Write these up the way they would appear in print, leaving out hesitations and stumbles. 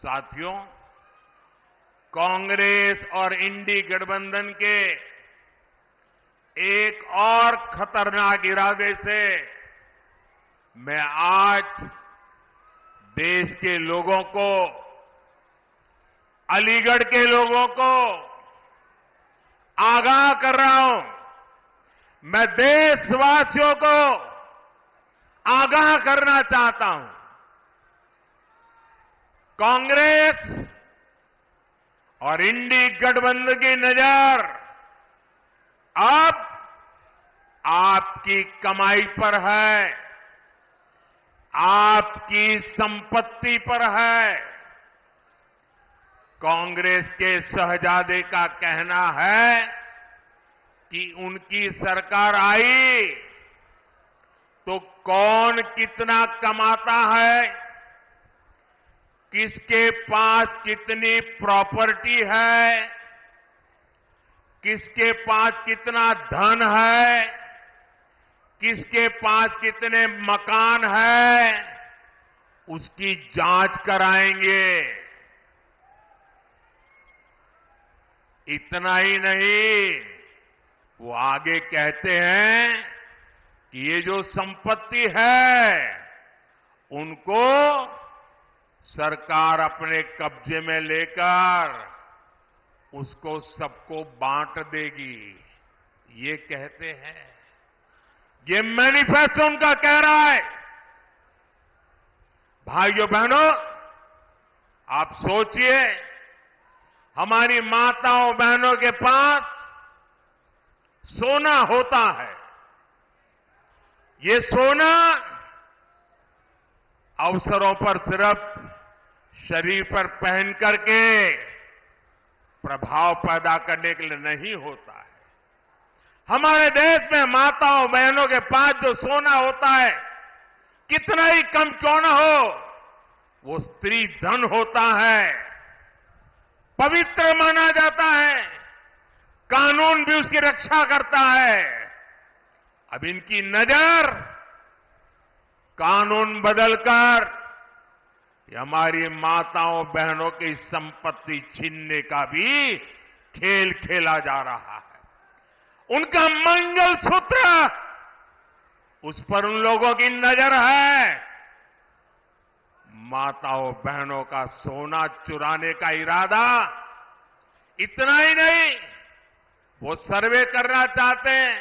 साथियों, कांग्रेस और इंडी गठबंधन के एक और खतरनाक इरादे से मैं आज देश के लोगों को, अलीगढ़ के लोगों को आगाह कर रहा हूं। मैं देशवासियों को आगाह करना चाहता हूं। कांग्रेस और इंडी गठबंधन की नजर अब आपकी कमाई पर है, आपकी संपत्ति पर है। कांग्रेस के शहजादे का कहना है कि उनकी सरकार आई तो कौन कितना कमाता है, किसके पास कितनी प्रॉपर्टी है, किसके पास कितना धन है, किसके पास कितने मकान है, उसकी जांच कराएंगे। इतना ही नहीं, वो आगे कहते हैं कि ये जो संपत्ति है उनको सरकार अपने कब्जे में लेकर उसको सबको बांट देगी, ये कहते हैं। ये मैनिफेस्टो उनका कह रहा है। भाइयों बहनों, आप सोचिए, हमारी माताओं बहनों के पास सोना होता है। ये सोना अवसरों पर सिर्फ शरीर पर पहन करके प्रभाव पैदा करने के लिए नहीं होता है। हमारे देश में माताओं बहनों के पास जो सोना होता है, कितना ही कम क्यों न हो, वो स्त्री धन होता है, पवित्र माना जाता है, कानून भी उसकी रक्षा करता है। अब इनकी नजर कानून बदलकर हमारी माताओं बहनों की संपत्ति छीनने का भी खेल खेला जा रहा है। उनका मंगलसूत्र, उस पर उन लोगों की नजर है। माताओं बहनों का सोना चुराने का इरादा। इतना ही नहीं, वो सर्वे करना चाहते हैं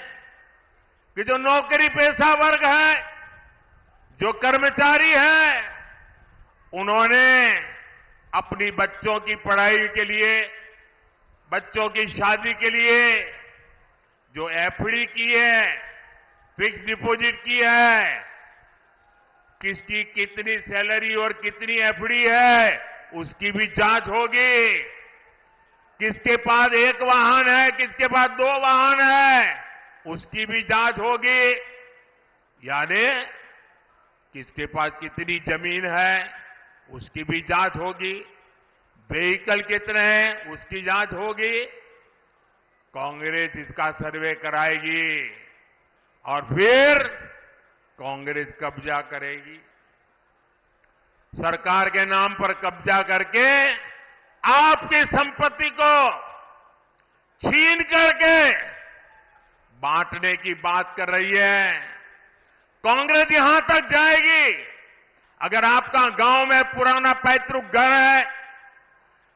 कि जो नौकरी पेशा वर्ग है, जो कर्मचारी है, उन्होंने अपनी बच्चों की पढ़ाई के लिए, बच्चों की शादी के लिए जो एफडी की है, फिक्स डिपॉजिट की है, किसकी कितनी सैलरी और कितनी एफडी है, उसकी भी जांच होगी। किसके पास एक वाहन है, किसके पास 2 वाहन है, उसकी भी जांच होगी। यानी किसके पास कितनी जमीन है, उसकी भी जांच होगी। व्हीकल कितने हैं, उसकी जांच होगी। कांग्रेस इसका सर्वे कराएगी और फिर कांग्रेस कब्जा करेगी। सरकार के नाम पर कब्जा करके आपकी संपत्ति को छीन करके बांटने की बात कर रही है। कांग्रेस यहां तक जाएगी, अगर आपका गांव में पुराना पैतृक घर है,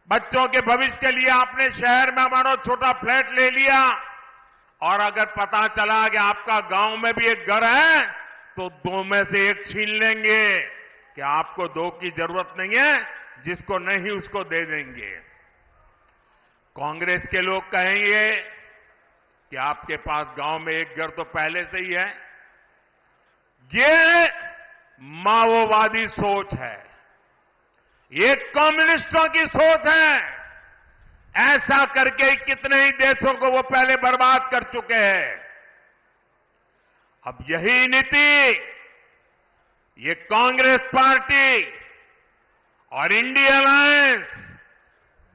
बच्चों के भविष्य के लिए आपने शहर में मानो छोटा फ्लैट ले लिया, और अगर पता चला कि आपका गांव में भी एक घर है, तो 2 में से 1 छीन लेंगे कि आपको 2 की जरूरत नहीं है, जिसको नहीं उसको दे देंगे। कांग्रेस के लोग कहेंगे कि आपके पास गांव में एक घर तो पहले से ही है। ये माओवादी सोच है, ये कम्युनिस्टों की सोच है। ऐसा करके कितने ही देशों को वो पहले बर्बाद कर चुके हैं। अब यही नीति ये कांग्रेस पार्टी और इंडिया अलायंस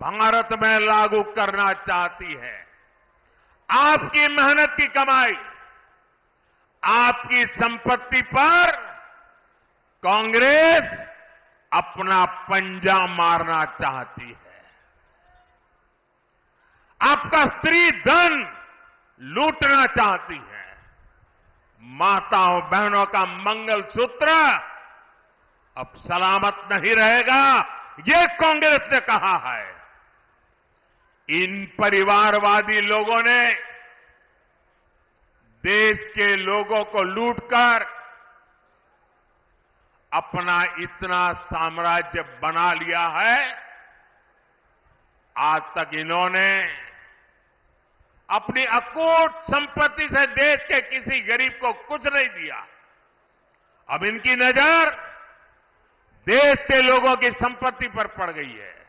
भारत में लागू करना चाहती है। आपकी मेहनत की कमाई, आपकी संपत्ति पर कांग्रेस अपना पंजा मारना चाहती है। आपका स्त्री धन लूटना चाहती है। माताओं बहनों का मंगलसूत्र अब सलामत नहीं रहेगा, ये कांग्रेस ने कहा है। इन परिवारवादी लोगों ने देश के लोगों को लूटकर अपना इतना साम्राज्य बना लिया है। आज तक इन्होंने अपनी अकूट संपत्ति से देश के किसी गरीब को कुछ नहीं दिया। अब इनकी नजर देश के लोगों की संपत्ति पर पड़ गई है।